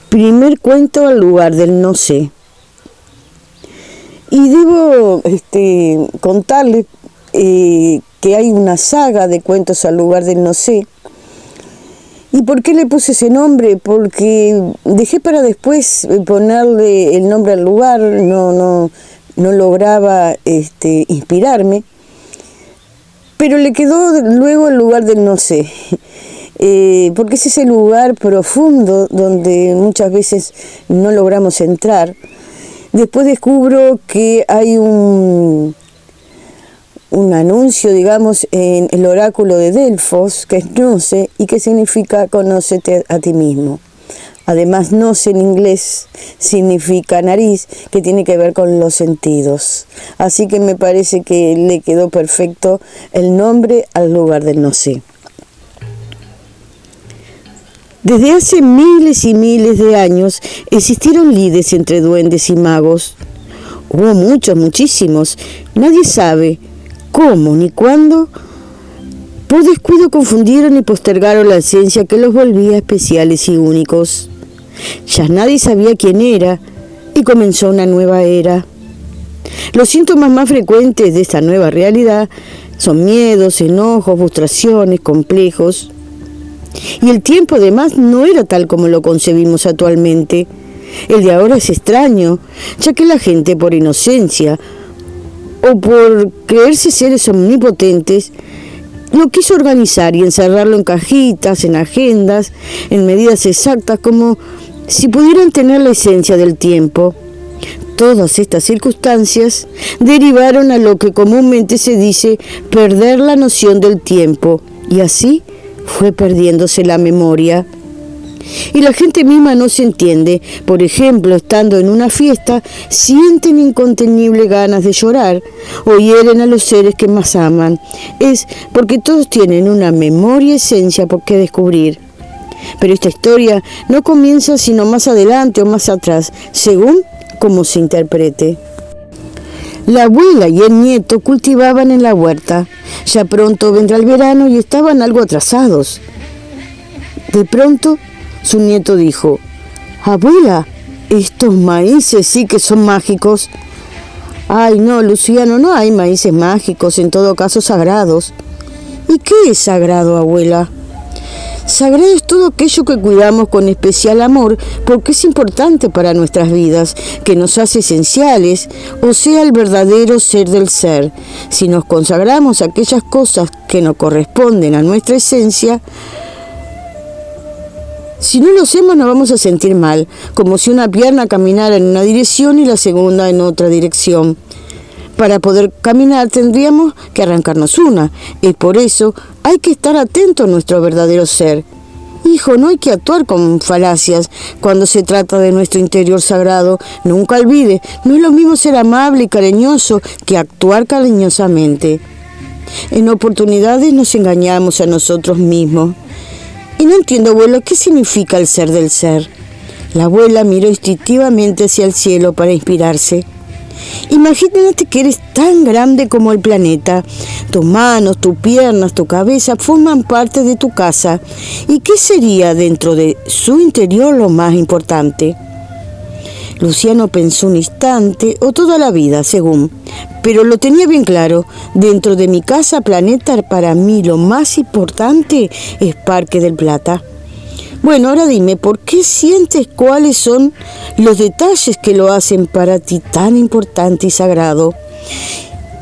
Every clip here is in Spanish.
Primer cuento al lugar del no sé. Y debo contarles que hay una saga de cuentos al lugar del no sé. ¿Y por qué le puse ese nombre? Porque dejé para después ponerle el nombre al lugar, no lograba inspirarme, pero le quedó luego el lugar del no sé. Porque es ese lugar profundo donde muchas veces no logramos entrar. Después descubro que hay un anuncio, digamos, en el oráculo de Delfos, que es Gnoce, y que significa conócete a ti mismo. Además, Gnoce en inglés significa nariz, que tiene que ver con los sentidos. Así que me parece que le quedó perfecto el nombre al lugar del no sé. Desde hace miles y miles de años existieron lides entre duendes y magos. Hubo muchísimos. Nadie sabe cómo ni cuándo. Por descuido confundieron y postergaron la esencia que los volvía especiales y únicos. Ya nadie sabía quién era y comenzó una nueva era. Los síntomas más frecuentes de esta nueva realidad son miedos, enojos, frustraciones, complejos. Y el tiempo además no era tal como lo concebimos actualmente. El de ahora es extraño, ya que la gente por inocencia o por creerse seres omnipotentes lo quiso organizar y encerrarlo en cajitas, en agendas, en medidas exactas, como si pudieran tener la esencia del tiempo. Todas estas circunstancias derivaron a lo que comúnmente se dice perder la noción del tiempo, y así fue perdiéndose la memoria. Y la gente misma no se entiende. Por ejemplo, estando en una fiesta, sienten incontenibles ganas de llorar o hieren a los seres que más aman. Es porque todos tienen una memoria esencia por qué descubrir. Pero esta historia no comienza sino más adelante o más atrás, según cómo se interprete. La abuela y el nieto cultivaban en la huerta. Ya pronto vendrá el verano y estaban algo atrasados. De pronto, su nieto dijo: «Abuela, estos maíces sí que son mágicos». «Ay, no, Luciano, no hay maíces mágicos, en todo caso sagrados». «¿Y qué es sagrado, abuela?» Sagrado es todo aquello que cuidamos con especial amor porque es importante para nuestras vidas, que nos hace esenciales, o sea, el verdadero ser del ser. Si nos consagramos a aquellas cosas que nos corresponden a nuestra esencia, si no lo hacemos nos vamos a sentir mal, como si una pierna caminara en una dirección y la segunda en otra dirección. Para poder caminar tendríamos que arrancarnos una. Es por eso hay que estar atento a nuestro verdadero ser. Hijo, no hay que actuar con falacias cuando se trata de nuestro interior sagrado. Nunca olvide, no es lo mismo ser amable y cariñoso que actuar cariñosamente. En oportunidades nos engañamos a nosotros mismos. Y no entiendo, abuelo, ¿qué significa el ser del ser? La abuela miró instintivamente hacia el cielo para inspirarse. Imagínate que eres tan grande como el planeta. Tus manos, tus piernas, tu cabeza forman parte de tu casa. ¿Y qué sería dentro de su interior lo más importante? Luciano pensó un instante o toda la vida, según, pero lo tenía bien claro. Dentro de mi casa planeta, para mí lo más importante es Parque del Plata. Bueno, ahora dime, ¿por qué sientes cuáles son los detalles que lo hacen para ti tan importante y sagrado?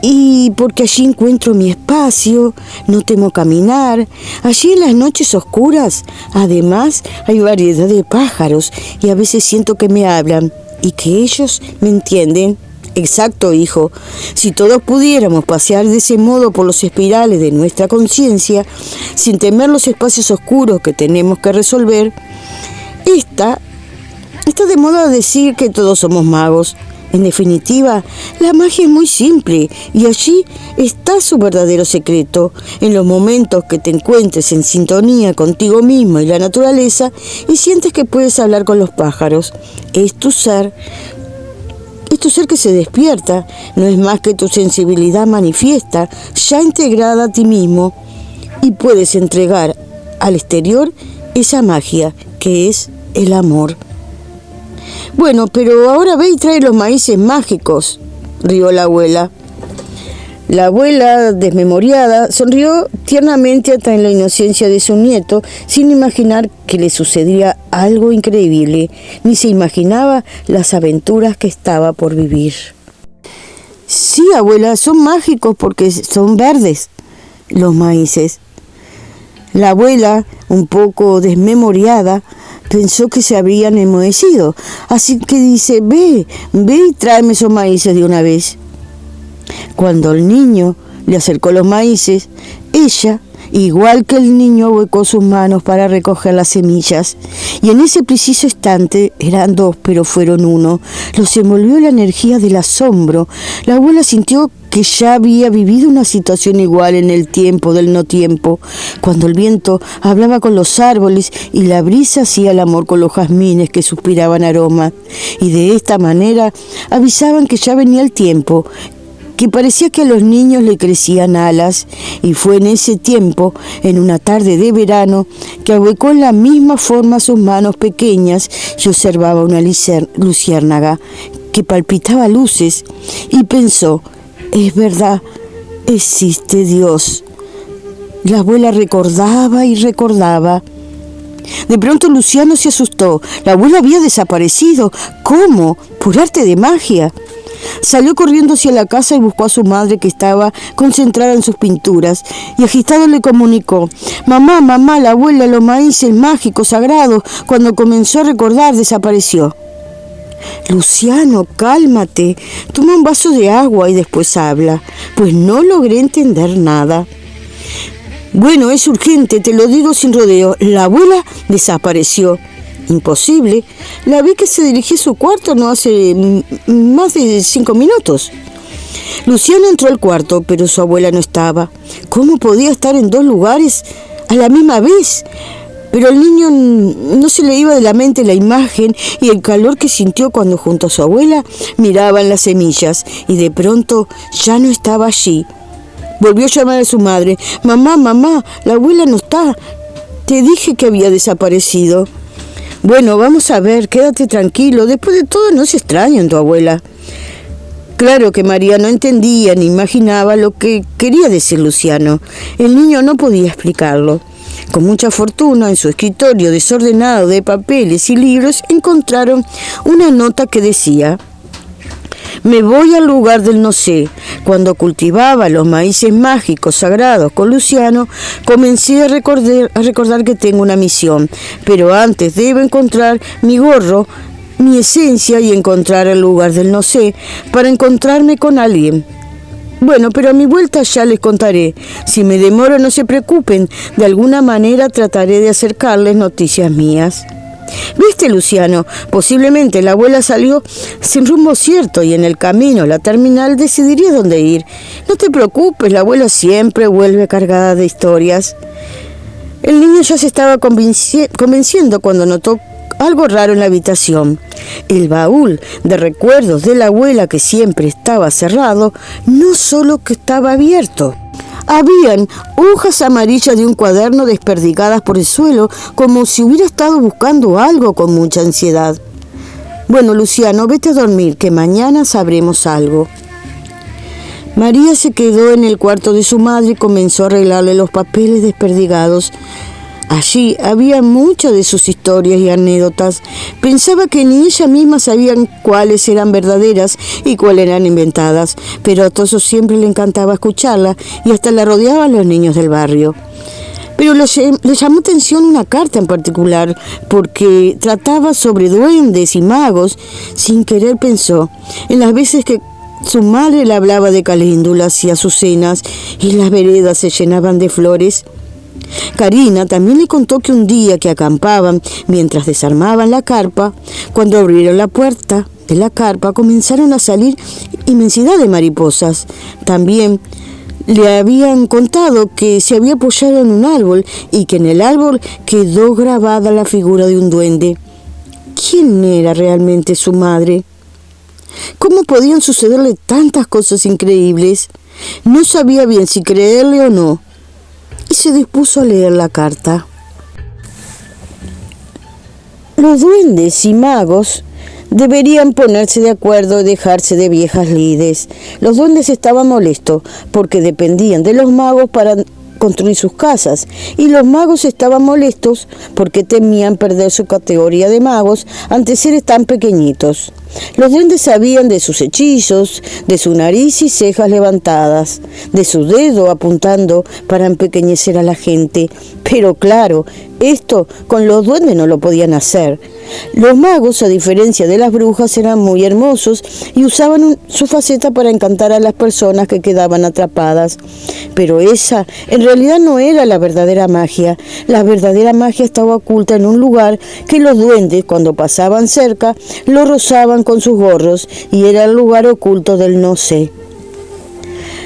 Y porque allí encuentro mi espacio, no temo caminar. Allí en las noches oscuras, además, hay variedad de pájaros y a veces siento que me hablan y que ellos me entienden. Exacto, hijo. Si todos pudiéramos pasear de ese modo por los espirales de nuestra conciencia, sin temer los espacios oscuros que tenemos que resolver, está de moda decir que todos somos magos. En definitiva, la magia es muy simple y allí está su verdadero secreto. En los momentos que te encuentres en sintonía contigo mismo y la naturaleza y sientes que puedes hablar con los pájaros, es tu ser que se despierta, no es más que tu sensibilidad manifiesta, ya integrada a ti mismo, y puedes entregar al exterior esa magia que es el amor. Bueno, pero ahora ve y trae los maíces mágicos, rió la abuela. La abuela, desmemoriada, sonrió tiernamente hasta en la inocencia de su nieto, sin imaginar que le sucedía algo increíble, ni se imaginaba las aventuras que estaba por vivir. Sí, abuela, son mágicos porque son verdes los maíces. La abuela, un poco desmemoriada, pensó que se habrían enmohecido, así que dice, ve y tráeme esos maíces de una vez. Cuando el niño le acercó los maíces, ella, igual que el niño, huecó sus manos para recoger las semillas, y en ese preciso instante, eran dos, pero fueron uno, los envolvió la energía del asombro. La abuela sintió que ya había vivido una situación igual en el tiempo del no tiempo, cuando el viento hablaba con los árboles y la brisa hacía el amor con los jazmines que suspiraban aroma, y de esta manera avisaban que ya venía el tiempo, que parecía que a los niños le crecían alas, y fue en ese tiempo, en una tarde de verano, que ahuecó en la misma forma sus manos pequeñas y observaba una luciérnaga que palpitaba luces, y pensó, es verdad, existe Dios. La abuela recordaba y recordaba. De pronto Luciano se asustó. La abuela había desaparecido. ¿Cómo? ¿Por arte de magia? Salió corriendo hacia la casa y buscó a su madre, que estaba concentrada en sus pinturas, y agitado le comunicó, mamá, la abuela, los maíces mágicos sagrados, cuando comenzó a recordar, desapareció. Luciano, cálmate, toma un vaso de agua y después habla, pues no logré entender nada. Bueno, es urgente, te lo digo sin rodeo, la abuela desapareció. Imposible. La vi que se dirigía a su cuarto no hace más de 5 minutos. Luciano entró al cuarto, pero su abuela no estaba. ¿Cómo podía estar en 2 lugares a la misma vez? Pero al niño no se le iba de la mente la imagen y el calor que sintió cuando junto a su abuela miraban las semillas, y de pronto ya no estaba allí. Volvió a llamar a su madre. Mamá, la abuela no está. Te dije que había desaparecido. Bueno, vamos a ver, quédate tranquilo. Después de todo, no se extraña en tu abuela. Claro que María no entendía ni imaginaba lo que quería decir Luciano. El niño no podía explicarlo. Con mucha fortuna, en su escritorio desordenado de papeles y libros, encontraron una nota que decía: me voy al lugar del no sé. Cuando cultivaba los maíces mágicos sagrados con Luciano, comencé a recordar que tengo una misión, pero antes debo encontrar mi gorro, mi esencia, y encontrar el lugar del no sé para encontrarme con alguien. Bueno, pero a mi vuelta ya les contaré. Si me demoro, no se preocupen, de alguna manera trataré de acercarles noticias mías. ¿Viste, Luciano? Posiblemente la abuela salió sin rumbo cierto y en el camino a la terminal decidiría dónde ir. No te preocupes, la abuela siempre vuelve cargada de historias. El niño ya se estaba convenciendo cuando notó algo raro en la habitación. El baúl de recuerdos de la abuela, que siempre estaba cerrado, no solo que estaba abierto. Habían hojas amarillas de un cuaderno desperdigadas por el suelo, como si hubiera estado buscando algo con mucha ansiedad. Bueno, Luciano, vete a dormir, que mañana sabremos algo. María se quedó en el cuarto de su madre y comenzó a arreglarle los papeles desperdigados. Allí había muchas de sus historias y anécdotas. Pensaba que ni ella misma sabían cuáles eran verdaderas y cuáles eran inventadas, pero a Toso siempre le encantaba escucharla y hasta la rodeaban los niños del barrio. Pero le llamó atención una carta en particular, porque trataba sobre duendes y magos. Sin querer pensó en las veces que su madre le hablaba de calíndulas y azucenas y las veredas se llenaban de flores. Karina también le contó que un día que acampaban mientras desarmaban la carpa, cuando abrieron la puerta de la carpa comenzaron a salir inmensidad de mariposas. También le habían contado que se había apoyado en un árbol y que en el árbol quedó grabada la figura de un duende. ¿Quién era realmente su madre? ¿Cómo podían sucederle tantas cosas increíbles? No sabía bien si creerle o no, y se dispuso a leer la carta. Los duendes y magos Deberían ponerse de acuerdo y dejarse de viejas lides. Los duendes estaban molestos porque dependían de los magos para construir sus casas, y los magos estaban molestos porque temían perder su categoría de magos ante seres tan pequeñitos. Los duendes sabían de sus hechizos, de su nariz y cejas levantadas, de su dedo apuntando para empequeñecer a la gente, pero claro, esto con los duendes no lo podían hacer. Los magos, a diferencia de las brujas, eran muy hermosos y usaban su faceta para encantar a las personas que quedaban atrapadas. Pero esa en realidad no era la verdadera magia. La verdadera magia estaba oculta en un lugar que los duendes, cuando pasaban cerca, lo rozaban con sus gorros, y era el lugar oculto del no sé.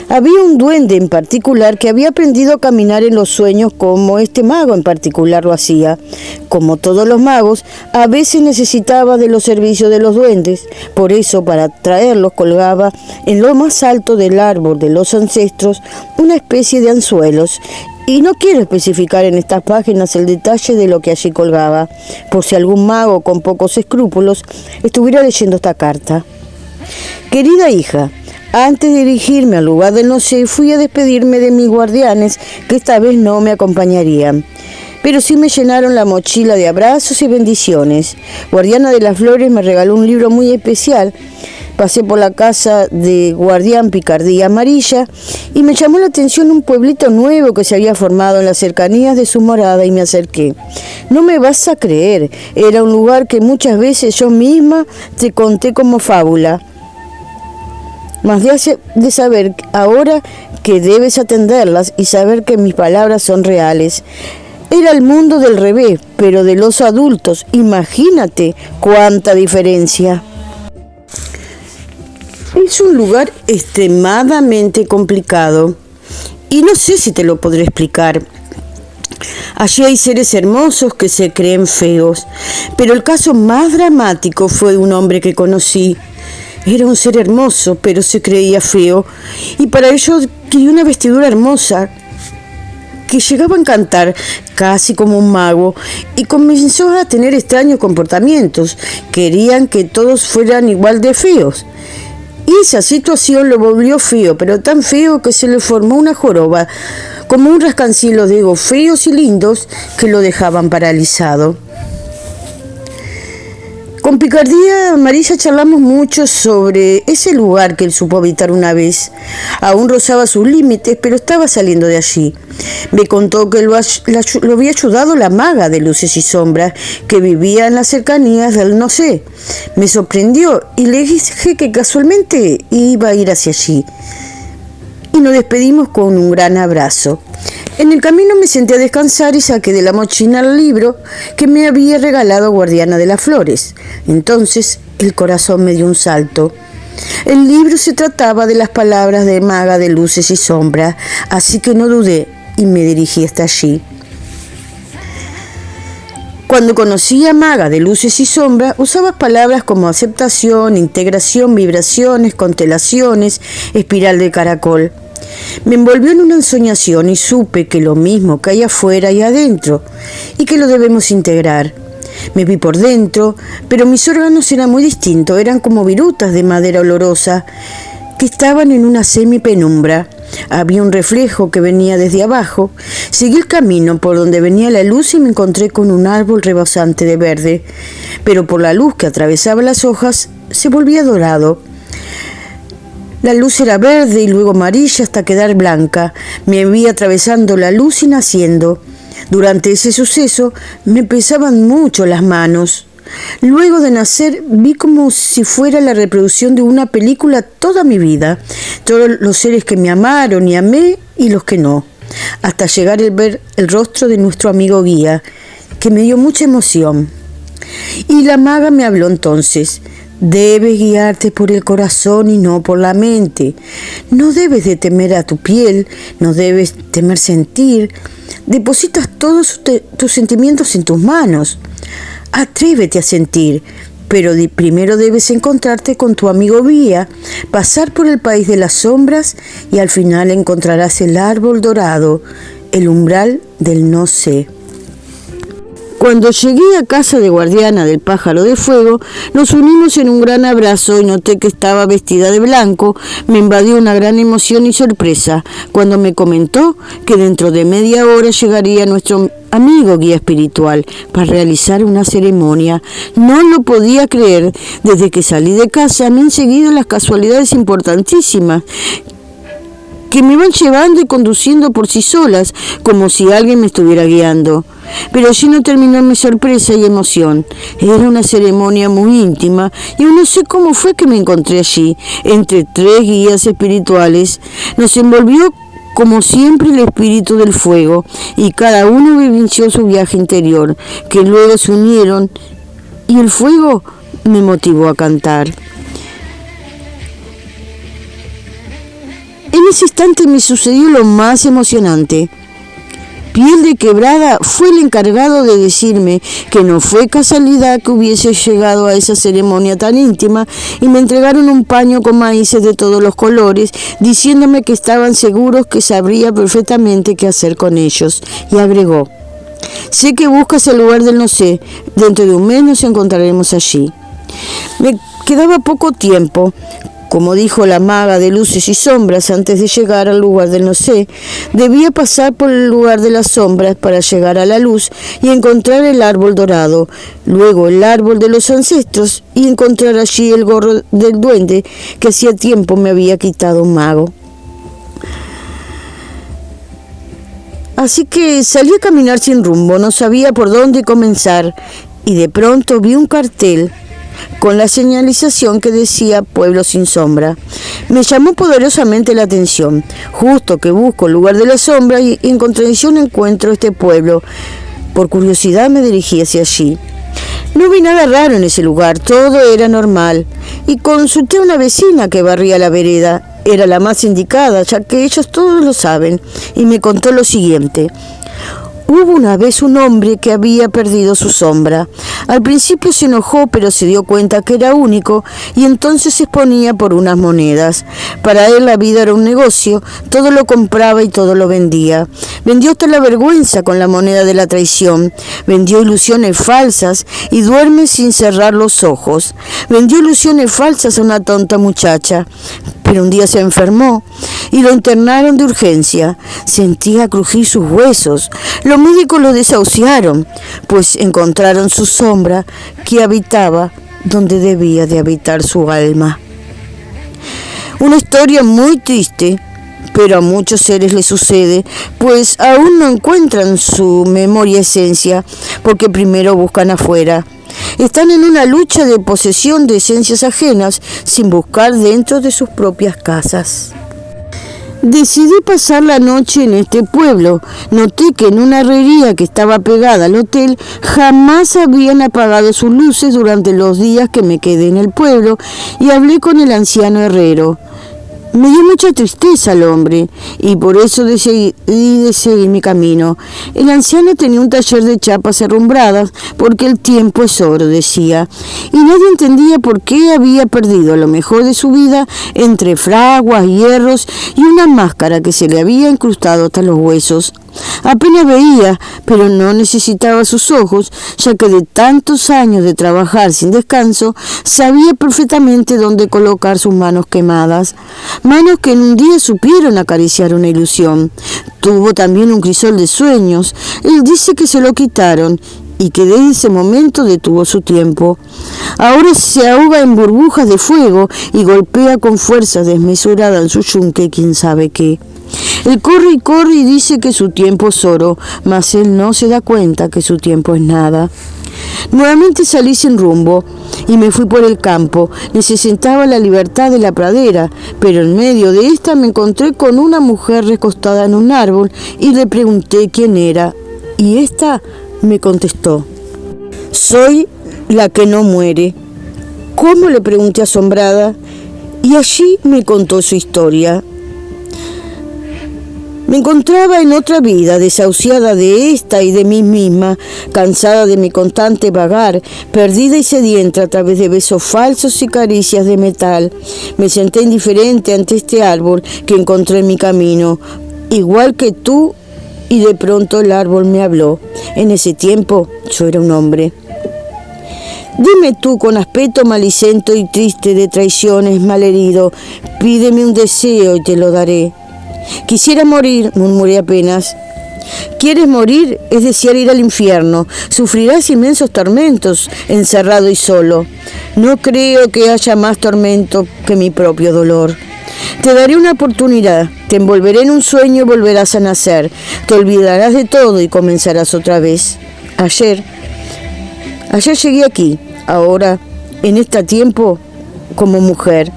Había un duende en particular que había aprendido a caminar en los sueños como este mago en particular lo hacía. Como todos los magos, a veces necesitaba de los servicios de los duendes. Por eso, para traerlos, colgaba en lo más alto del árbol de los ancestros una especie de anzuelos. Y no quiero especificar en estas páginas el detalle de lo que allí colgaba, por si algún mago con pocos escrúpulos estuviera leyendo esta carta. Querida hija, antes de dirigirme al lugar del no sé, fui a despedirme de mis guardianes, que esta vez no me acompañarían. Pero sí me llenaron la mochila de abrazos y bendiciones. Guardiana de las Flores me regaló un libro muy especial. Pasé por la casa de Guardián Picardía Amarilla y me llamó la atención un pueblito nuevo que se había formado en las cercanías de su morada y me acerqué. No me vas a creer, era un lugar que muchas veces yo misma te conté como fábula. Más de saber ahora que debes atenderlas y saber que mis palabras son reales. Era el mundo del revés, pero de los adultos. Imagínate cuánta diferencia. Es un lugar extremadamente complicado y no sé si te lo podré explicar. Allí hay seres hermosos que se creen feos, pero el caso más dramático fue un hombre que conocí. Era un ser hermoso, pero se creía feo, y para ello quería una vestidura hermosa que llegaba a encantar casi como un mago, y comenzó a tener extraños comportamientos. Querían que todos fueran igual de feos. Y esa situación lo volvió feo, pero tan feo que se le formó una joroba, como un rascancilo de egos feos y lindos que lo dejaban paralizado. Con Picardía Amarilla charlamos mucho sobre ese lugar que él supo habitar una vez. Aún rozaba sus límites, pero estaba saliendo de allí. Me contó que lo había ayudado la maga de luces y sombras, que vivía en las cercanías del no sé. Me sorprendió y le dije que casualmente iba a ir hacia allí. Y nos despedimos con un gran abrazo. En el camino me senté a descansar y saqué de la mochila el libro que me había regalado Guardiana de las Flores. Entonces el corazón me dio un salto. El libro se trataba de las palabras de maga de luces y sombras, así que no dudé y me dirigí hasta allí. Cuando conocí a maga de luces y sombras, usaba palabras como aceptación, integración, vibraciones, constelaciones, espiral de caracol. Me envolvió en una ensoñación y supe que lo mismo que hay afuera y adentro, y que lo debemos integrar. Me vi por dentro, pero mis órganos eran muy distintos, eran como virutas de madera olorosa que estaban en una semipenumbra. Había un reflejo que venía desde abajo. Seguí el camino por donde venía la luz y me encontré con un árbol rebosante de verde, pero por la luz que atravesaba las hojas se volvía dorado. La luz era verde y luego amarilla hasta quedar blanca. Me vi atravesando la luz y naciendo. Durante ese suceso me pesaban mucho las manos. Luego de nacer vi como si fuera la reproducción de una película toda mi vida. Todos los seres que me amaron y amé y los que no. Hasta llegar a ver el rostro de nuestro amigo guía, que me dio mucha emoción. Y la maga me habló entonces. Debes guiarte por el corazón y no por la mente. No debes de temer a tu piel, no debes temer sentir. Depositas todos tus sentimientos en tus manos. Atrévete a sentir, pero primero debes encontrarte con tu amigo guía, pasar por el país de las sombras y al final encontrarás el árbol dorado, el umbral del no sé. Cuando llegué a casa de guardiana del pájaro de fuego, nos unimos en un gran abrazo y noté que estaba vestida de blanco. Me invadió una gran emoción y sorpresa cuando me comentó que dentro de media hora llegaría nuestro amigo guía espiritual para realizar una ceremonia. No lo podía creer. Desde que salí de casa me han seguido las casualidades importantísimas que me van llevando y conduciendo por sí solas, como si alguien me estuviera guiando. Pero allí no terminó mi sorpresa y emoción. Era una ceremonia muy íntima y aún no sé cómo fue que me encontré allí, entre 3 guías espirituales. Nos envolvió como siempre el espíritu del fuego y cada uno vivenció su viaje interior, que luego se unieron y el fuego me motivó a cantar. En ese instante me sucedió lo más emocionante. Piel de Quebrada fue el encargado de decirme que no fue casualidad que hubiese llegado a esa ceremonia tan íntima y me entregaron un paño con maíces de todos los colores, diciéndome que estaban seguros que sabría perfectamente qué hacer con ellos. Y agregó: sé que buscas el lugar del no sé, dentro de un mes nos encontraremos allí. Me quedaba poco tiempo. Como dijo la maga de luces y sombras, antes de llegar al lugar del no sé, debía pasar por el lugar de las sombras para llegar a la luz y encontrar el árbol dorado, luego el árbol de los ancestros y encontrar allí el gorro del duende que hacía tiempo me había quitado un mago. Así que salí a caminar sin rumbo, no sabía por dónde comenzar y de pronto vi un cartel con la señalización que decía Pueblo sin sombra. Me llamó poderosamente la atención. Justo que busco el lugar de la sombra y en contradicción encuentro este pueblo. Por curiosidad me dirigí hacia allí. No vi nada raro en ese lugar, todo era normal. Y consulté a una vecina que barría la vereda. Era la más indicada, ya que ellos todos lo saben, y me contó lo siguiente. Hubo una vez un hombre que había perdido su sombra. Al principio se enojó, pero se dio cuenta que era único y entonces se exponía por unas monedas. Para él la vida era un negocio, todo lo compraba y todo lo vendía. Vendió hasta la vergüenza con la moneda de la traición. Vendió ilusiones falsas y duerme sin cerrar los ojos. Vendió ilusiones falsas a una tonta muchacha. Pero un día se enfermó y lo internaron de urgencia. Sentía crujir sus huesos. Los médicos lo desahuciaron, pues encontraron su sombra que habitaba donde debía de habitar su alma. Una historia muy triste, pero a muchos seres les sucede, pues aún no encuentran su memoria esencia, porque primero buscan afuera. Están en una lucha de posesión de esencias ajenas sin buscar dentro de sus propias casas. Decidí pasar la noche en este pueblo. Noté que en una herrería que estaba pegada al hotel jamás habían apagado sus luces durante los días que me quedé en el pueblo y hablé con el anciano herrero. Me dio mucha tristeza al hombre y por eso decidí de seguir mi camino. El anciano tenía un taller de chapas herrumbradas porque el tiempo es oro, decía, y nadie entendía por qué había perdido lo mejor de su vida entre fraguas, hierros y una máscara que se le había incrustado hasta los huesos. Apenas veía, pero no necesitaba sus ojos, ya que de tantos años de trabajar sin descanso, sabía perfectamente dónde colocar sus manos quemadas. Manos que en un día supieron acariciar una ilusión. Tuvo también un crisol de sueños. Él dice que se lo quitaron y que desde ese momento detuvo su tiempo. Ahora se ahoga en burbujas de fuego y golpea con fuerza desmesurada en su yunque quién sabe qué. Él corre y corre y dice que su tiempo es oro, mas él no se da cuenta que su tiempo es nada. Nuevamente salí sin rumbo y me fui por el campo. Necesitaba la libertad de la pradera, pero en medio de esta me encontré con una mujer recostada en un árbol y le pregunté quién era. Y esta me contestó: soy la que no muere. ¿Cómo?, le pregunté asombrada, y allí me contó su historia. Me encontraba en otra vida, desahuciada de esta y de mí misma, cansada de mi constante vagar, perdida y sedienta a través de besos falsos y caricias de metal. Me senté indiferente ante este árbol que encontré en mi camino. Igual que tú, Y de pronto el árbol me habló. En ese tiempo yo era un hombre. Dime tú con aspecto malicento y triste de traiciones malherido, pídeme un deseo y te lo daré. Quisiera morir, murmuré apenas. ¿Quieres morir? Es desear ir al infierno. Sufrirás inmensos tormentos, encerrado y solo. No creo que haya más tormento que mi propio dolor. Te daré una oportunidad, te envolveré en un sueño y volverás a nacer. Te olvidarás de todo y comenzarás otra vez. Ayer llegué aquí, ahora, en este tiempo, como mujer.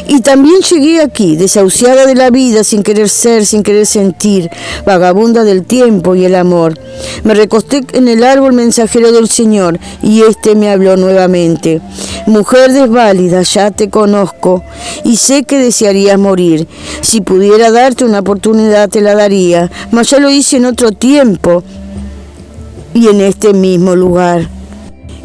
Y también llegué aquí, desahuciada de la vida, sin querer ser, sin querer sentir, vagabunda del tiempo y el amor. Me recosté en el árbol mensajero del Señor, y éste me habló nuevamente. Mujer desválida, ya te conozco, y sé que desearías morir. Si pudiera darte una oportunidad, te la daría, mas ya lo hice en otro tiempo, y en este mismo lugar.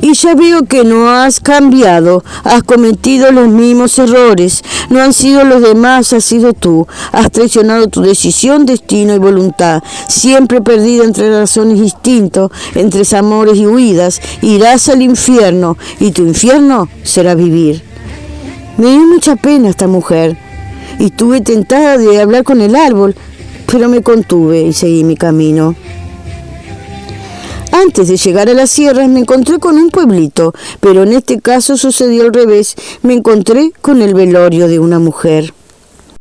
Y ya veo que no has cambiado, has cometido los mismos errores, no han sido los demás, has sido tú, has traicionado tu decisión, destino y voluntad, siempre perdida entre razones y instintos, entre amores y huidas, irás al infierno y tu infierno será vivir. Me dio mucha pena esta mujer y estuve tentada de hablar con el árbol, pero me contuve y seguí mi camino. Antes de llegar a las sierras me encontré con un pueblito, pero en este caso sucedió al revés, me encontré con el velorio de una mujer.